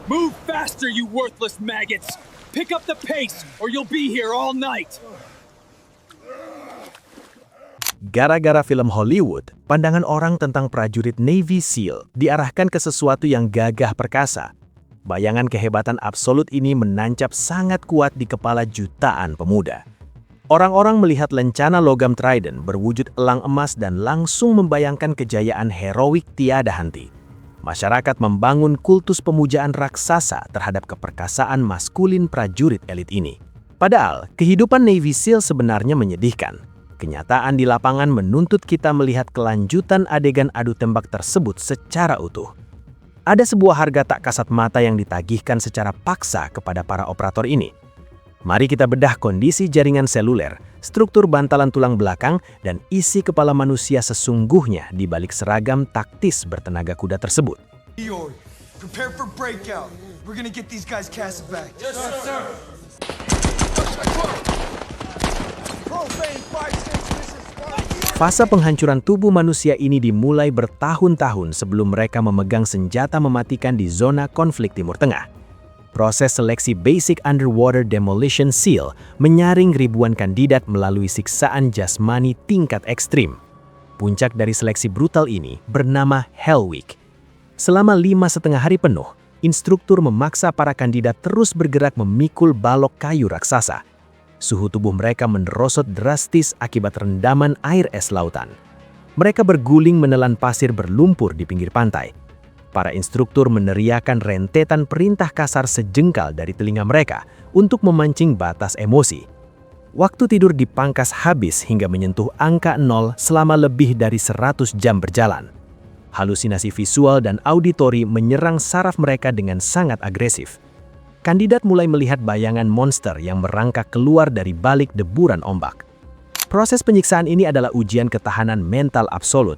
Move faster, you worthless maggots! Pick up the pace, or you'll be here all night! Gara-gara film Hollywood, pandangan orang tentang prajurit Navy SEAL diarahkan ke sesuatu yang gagah perkasa. Bayangan kehebatan absolut ini menancap sangat kuat di kepala jutaan pemuda. Orang-orang melihat lencana logam Trident berwujud elang emas dan langsung membayangkan kejayaan heroik tiada henti. Masyarakat membangun kultus pemujaan raksasa terhadap keperkasaan maskulin prajurit elit ini. Padahal, kehidupan Navy SEAL sebenarnya menyedihkan. Kenyataan di lapangan menuntut kita melihat kelanjutan adegan adu tembak tersebut secara utuh. Ada sebuah harga tak kasat mata yang ditagihkan secara paksa kepada para operator ini. Mari kita bedah kondisi jaringan seluler, struktur bantalan tulang belakang, dan isi kepala manusia sesungguhnya di balik seragam taktis bertenaga kuda tersebut. Prepare for breakout. We're gonna get these guys cast back. Yes, sir. Fase penghancuran tubuh manusia ini dimulai bertahun-tahun sebelum mereka memegang senjata mematikan di zona konflik Timur Tengah. Proses seleksi Basic Underwater Demolition SEAL menyaring ribuan kandidat melalui siksaan jasmani tingkat ekstrim. Puncak dari seleksi brutal ini bernama Hell Week. Selama 5,5 hari penuh, instruktur memaksa para kandidat terus bergerak memikul balok kayu raksasa. Suhu tubuh mereka menerosot drastis akibat rendaman air es lautan. Mereka berguling menelan pasir berlumpur di pinggir pantai. Para instruktur meneriakan rentetan perintah kasar sejengkal dari telinga mereka untuk memancing batas emosi. Waktu tidur dipangkas habis hingga menyentuh angka 0 selama lebih dari 100 jam berjalan. Halusinasi visual dan auditori menyerang saraf mereka dengan sangat agresif. Kandidat mulai melihat bayangan monster yang merangkak keluar dari balik deburan ombak. Proses penyiksaan ini adalah ujian ketahanan mental absolut.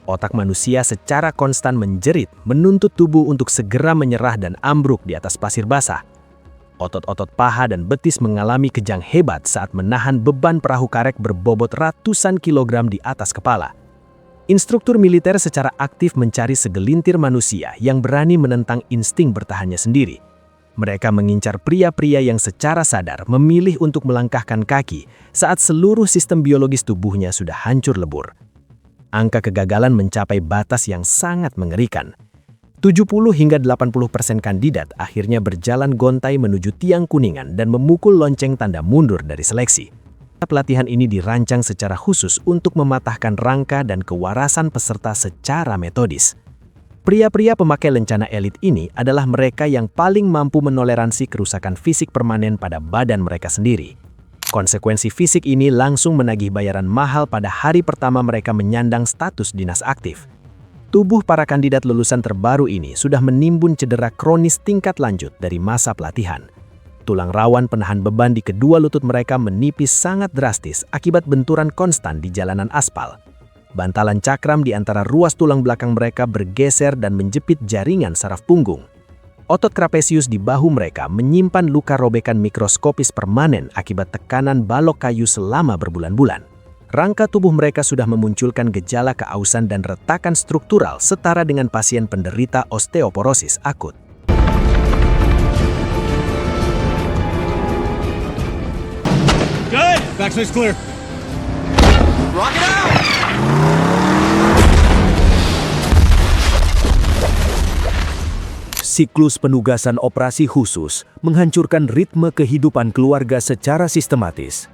Otak manusia secara konstan menjerit, menuntut tubuh untuk segera menyerah dan ambruk di atas pasir basah. Otot-otot paha dan betis mengalami kejang hebat saat menahan beban perahu karet berbobot ratusan kilogram di atas kepala. Instruktur militer secara aktif mencari segelintir manusia yang berani menentang insting bertahannya sendiri. Mereka mengincar pria-pria yang secara sadar memilih untuk melangkahkan kaki saat seluruh sistem biologis tubuhnya sudah hancur lebur. Angka kegagalan mencapai batas yang sangat mengerikan. 70 hingga 80% kandidat akhirnya berjalan gontai menuju tiang kuningan dan memukul lonceng tanda mundur dari seleksi. Pelatihan ini dirancang secara khusus untuk mematahkan rangka dan kewarasan peserta secara metodis. Pria-pria pemakai lencana elit ini adalah mereka yang paling mampu menoleransi kerusakan fisik permanen pada badan mereka sendiri. Konsekuensi fisik ini langsung menagih bayaran mahal pada hari pertama mereka menyandang status dinas aktif. Tubuh para kandidat lulusan terbaru ini sudah menimbun cedera kronis tingkat lanjut dari masa pelatihan. Tulang rawan penahan beban di kedua lutut mereka menipis sangat drastis akibat benturan konstan di jalanan aspal. Bantalan cakram di antara ruas tulang belakang mereka bergeser dan menjepit jaringan saraf punggung. Otot trapesius di bahu mereka menyimpan luka robekan mikroskopis permanen akibat tekanan balok kayu selama berbulan-bulan. Rangka tubuh mereka sudah memunculkan gejala keausan dan retakan struktural setara dengan pasien penderita osteoporosis akut. Good! Backside's clear. Rock it out! Siklus penugasan operasi khusus menghancurkan ritme kehidupan keluarga secara sistematis.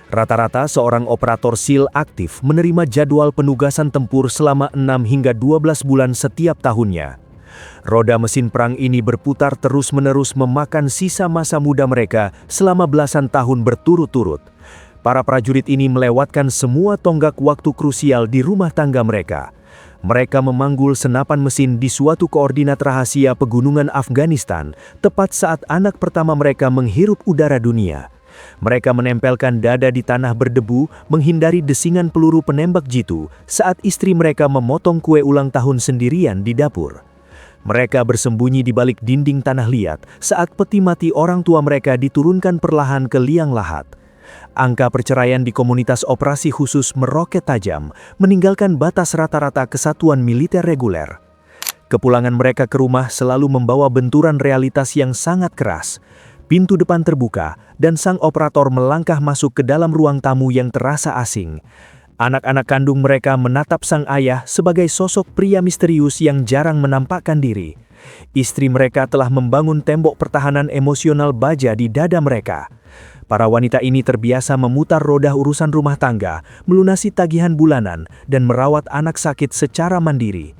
Rata-rata seorang operator SEAL aktif menerima jadwal penugasan tempur selama 6 hingga 12 bulan setiap tahunnya. Roda mesin perang ini berputar terus-menerus memakan sisa masa muda mereka selama belasan tahun berturut-turut. Para prajurit ini melewatkan semua tonggak waktu krusial di rumah tangga mereka. Mereka memanggul senapan mesin di suatu koordinat rahasia pegunungan Afghanistan tepat saat anak pertama mereka menghirup udara dunia. Mereka menempelkan dada di tanah berdebu menghindari desingan peluru penembak jitu saat istri mereka memotong kue ulang tahun sendirian di dapur. Mereka bersembunyi di balik dinding tanah liat saat peti mati orang tua mereka diturunkan perlahan ke liang lahat. Angka perceraian di komunitas operasi khusus meroket tajam, meninggalkan batas rata-rata kesatuan militer reguler. Kepulangan mereka ke rumah selalu membawa benturan realitas yang sangat keras. Pintu depan terbuka, dan sang operator melangkah masuk ke dalam ruang tamu yang terasa asing. Anak-anak kandung mereka menatap sang ayah sebagai sosok pria misterius yang jarang menampakkan diri. Istri mereka telah membangun tembok pertahanan emosional baja di dada mereka. Para wanita ini terbiasa memutar roda urusan rumah tangga, melunasi tagihan bulanan, dan merawat anak sakit secara mandiri.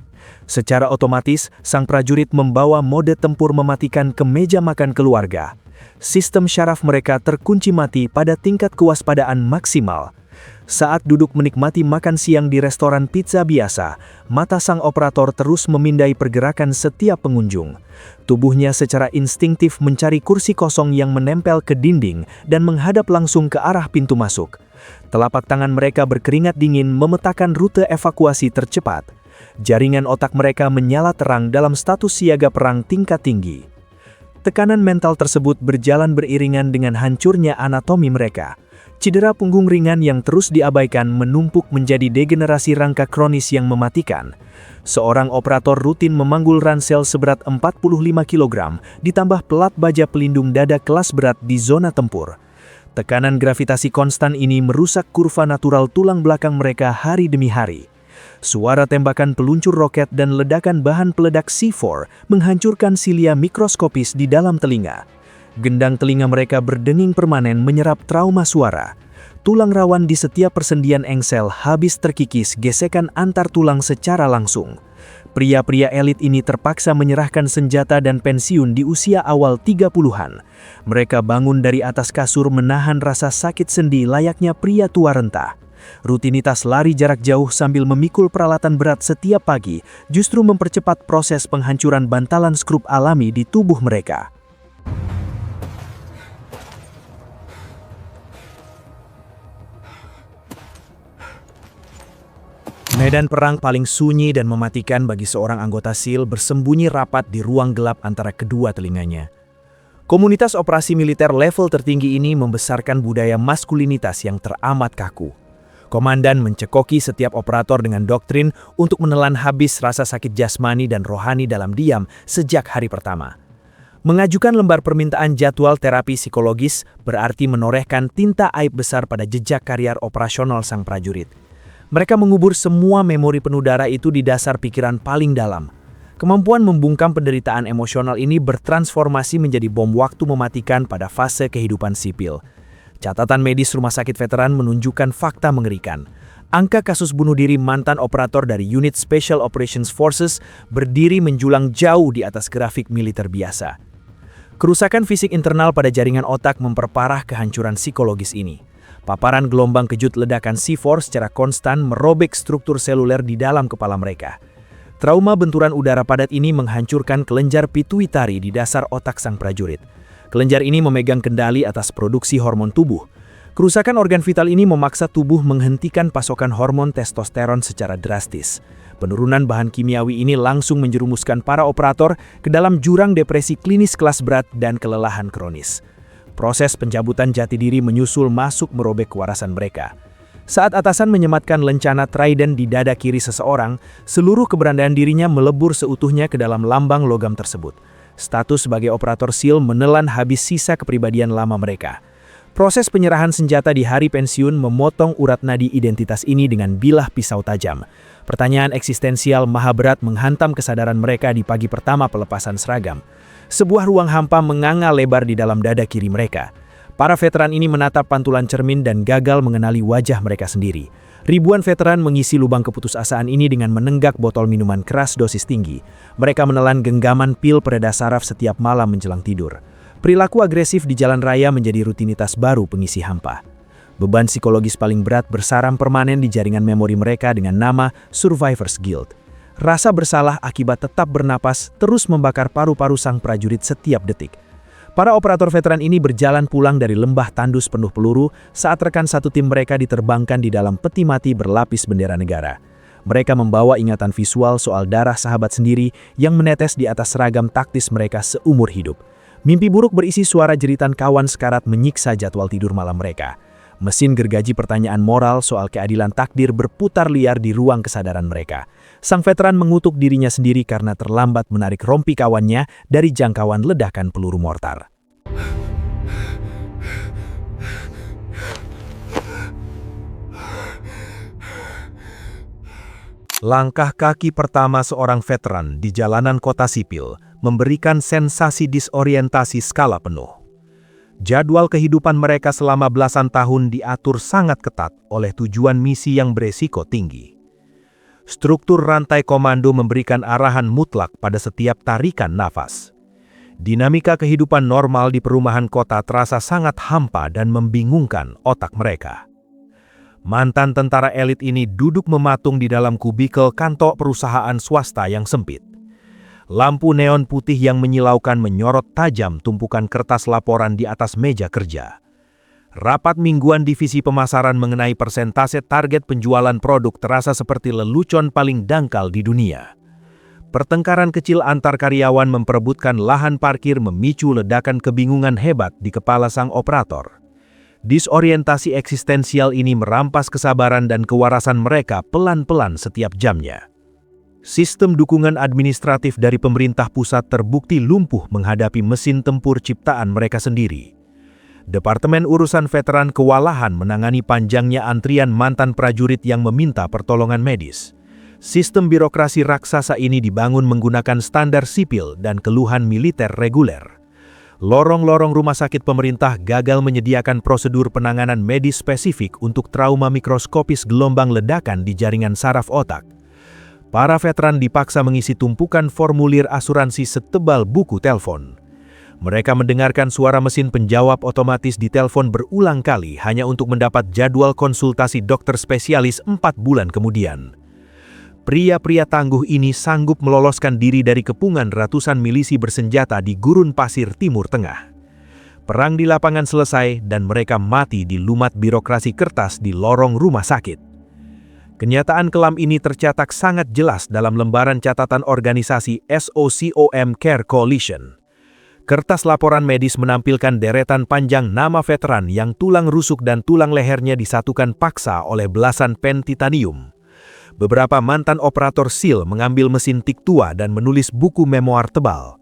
Secara otomatis, sang prajurit membawa mode tempur mematikan ke meja makan keluarga. Sistem syaraf mereka terkunci mati pada tingkat kewaspadaan maksimal. Saat duduk menikmati makan siang di restoran pizza biasa, mata sang operator terus memindai pergerakan setiap pengunjung. Tubuhnya secara instingtif mencari kursi kosong yang menempel ke dinding dan menghadap langsung ke arah pintu masuk. Telapak tangan mereka berkeringat dingin memetakan rute evakuasi tercepat. Jaringan otak mereka menyala terang dalam status siaga perang tingkat tinggi. Tekanan mental tersebut berjalan beriringan dengan hancurnya anatomi mereka. Cedera punggung ringan yang terus diabaikan menumpuk menjadi degenerasi rangka kronis yang mematikan. Seorang operator rutin memanggul ransel seberat 45 kg, ditambah pelat baja pelindung dada kelas berat di zona tempur. Tekanan gravitasi konstan ini merusak kurva natural tulang belakang mereka hari demi hari. Suara tembakan peluncur roket dan ledakan bahan peledak C4 menghancurkan silia mikroskopis di dalam telinga. Gendang telinga mereka berdenging permanen menyerap trauma suara. Tulang rawan di setiap persendian engsel habis terkikis gesekan antar tulang secara langsung. Pria-pria elit ini terpaksa menyerahkan senjata dan pensiun di usia awal 30-an. Mereka bangun dari atas kasur menahan rasa sakit sendi layaknya pria tua renta. Rutinitas lari jarak jauh sambil memikul peralatan berat setiap pagi justru mempercepat proses penghancuran bantalan skrup alami di tubuh mereka. Medan perang paling sunyi dan mematikan bagi seorang anggota SEAL bersembunyi rapat di ruang gelap antara kedua telinganya. Komunitas operasi militer level tertinggi ini membesarkan budaya maskulinitas yang teramat kaku. Komandan mencekoki setiap operator dengan doktrin untuk menelan habis rasa sakit jasmani dan rohani dalam diam sejak hari pertama. Mengajukan lembar permintaan jadwal terapi psikologis berarti menorehkan tinta aib besar pada jejak karier operasional sang prajurit. Mereka mengubur semua memori penuh darah itu di dasar pikiran paling dalam. Kemampuan membungkam penderitaan emosional ini bertransformasi menjadi bom waktu mematikan pada fase kehidupan sipil. Catatan medis rumah sakit veteran menunjukkan fakta mengerikan. Angka kasus bunuh diri mantan operator dari Unit Special Operations Forces berdiri menjulang jauh di atas grafik militer biasa. Kerusakan fisik internal pada jaringan otak memperparah kehancuran psikologis ini. Paparan gelombang kejut ledakan C4 secara konstan merobek struktur seluler di dalam kepala mereka. Trauma benturan udara padat ini menghancurkan kelenjar pituitari di dasar otak sang prajurit. Kelenjar ini memegang kendali atas produksi hormon tubuh. Kerusakan organ vital ini memaksa tubuh menghentikan pasokan hormon testosteron secara drastis. Penurunan bahan kimiawi ini langsung menjerumuskan para operator ke dalam jurang depresi klinis kelas berat dan kelelahan kronis. Proses pencabutan jati diri menyusul masuk merobek kewarasan mereka. Saat atasan menyematkan lencana trident di dada kiri seseorang, seluruh keberadaan dirinya melebur seutuhnya ke dalam lambang logam tersebut. Status sebagai operator SEAL menelan habis sisa kepribadian lama mereka. Proses penyerahan senjata di hari pensiun memotong urat nadi identitas ini dengan bilah pisau tajam. Pertanyaan eksistensial maha berat menghantam kesadaran mereka di pagi pertama pelepasan seragam. Sebuah ruang hampa menganga lebar di dalam dada kiri mereka. Para veteran ini menatap pantulan cermin dan gagal mengenali wajah mereka sendiri. Ribuan veteran mengisi lubang keputusasaan ini dengan menenggak botol minuman keras dosis tinggi. Mereka menelan genggaman pil pereda saraf setiap malam menjelang tidur. Perilaku agresif di jalan raya menjadi rutinitas baru pengisi hampa. Beban psikologis paling berat bersarang permanen di jaringan memori mereka dengan nama Survivor's Guilt. Rasa bersalah akibat tetap bernapas terus membakar paru-paru sang prajurit setiap detik. Para operator veteran ini berjalan pulang dari lembah tandus penuh peluru saat rekan satu tim mereka diterbangkan di dalam peti mati berlapis bendera negara. Mereka membawa ingatan visual soal darah sahabat sendiri yang menetes di atas seragam taktis mereka seumur hidup. Mimpi buruk berisi suara jeritan kawan sekarat menyiksa jadwal tidur malam mereka. Mesin gergaji pertanyaan moral soal keadilan takdir berputar liar di ruang kesadaran mereka. Sang veteran mengutuk dirinya sendiri karena terlambat menarik rompi kawannya dari jangkauan ledakan peluru mortar. Langkah kaki pertama seorang veteran di jalanan kota sipil memberikan sensasi disorientasi skala penuh. Jadwal kehidupan mereka selama belasan tahun diatur sangat ketat oleh tujuan misi yang beresiko tinggi. Struktur rantai komando memberikan arahan mutlak pada setiap tarikan nafas. Dinamika kehidupan normal di perumahan kota terasa sangat hampa dan membingungkan otak mereka. Mantan tentara elit ini duduk mematung di dalam kubikel kantor perusahaan swasta yang sempit. Lampu neon putih yang menyilaukan menyorot tajam tumpukan kertas laporan di atas meja kerja. Rapat mingguan divisi pemasaran mengenai persentase target penjualan produk terasa seperti lelucon paling dangkal di dunia. Pertengkaran kecil antar karyawan memperebutkan lahan parkir memicu ledakan kebingungan hebat di kepala sang operator. Disorientasi eksistensial ini merampas kesabaran dan kewarasan mereka pelan-pelan setiap jamnya. Sistem dukungan administratif dari pemerintah pusat terbukti lumpuh menghadapi mesin tempur ciptaan mereka sendiri. Departemen Urusan Veteran kewalahan menangani panjangnya antrian mantan prajurit yang meminta pertolongan medis. Sistem birokrasi raksasa ini dibangun menggunakan standar sipil dan keluhan militer reguler. Lorong-lorong rumah sakit pemerintah gagal menyediakan prosedur penanganan medis spesifik untuk trauma mikroskopis gelombang ledakan di jaringan saraf otak. Para veteran dipaksa mengisi tumpukan formulir asuransi setebal buku telepon. Mereka mendengarkan suara mesin penjawab otomatis di telepon berulang kali hanya untuk mendapat jadwal konsultasi dokter spesialis 4 bulan kemudian. Pria-pria tangguh ini sanggup meloloskan diri dari kepungan ratusan milisi bersenjata di gurun pasir Timur Tengah. Perang di lapangan selesai dan mereka mati di lumat birokrasi kertas di lorong rumah sakit. Kenyataan kelam ini tercatat sangat jelas dalam lembaran catatan organisasi SOCOM Care Coalition. Kertas laporan medis menampilkan deretan panjang nama veteran yang tulang rusuk dan tulang lehernya disatukan paksa oleh belasan pen titanium. Beberapa mantan operator SEAL mengambil mesin tik tua dan menulis buku memoar tebal.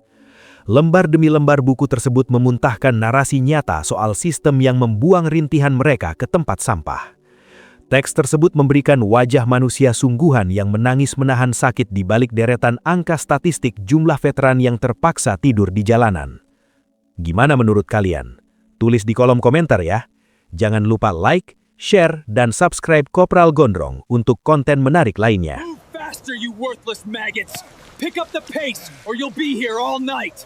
Lembar demi lembar buku tersebut memuntahkan narasi nyata soal sistem yang membuang rintihan mereka ke tempat sampah. Teks tersebut memberikan wajah manusia sungguhan yang menangis menahan sakit di balik deretan angka statistik jumlah veteran yang terpaksa tidur di jalanan. Gimana menurut kalian? Tulis di kolom komentar ya. Jangan lupa like, share, dan subscribe Kopral Gondrong untuk konten menarik lainnya. Move faster, you worthless maggots! Pick up the pace, or you'll be here all night!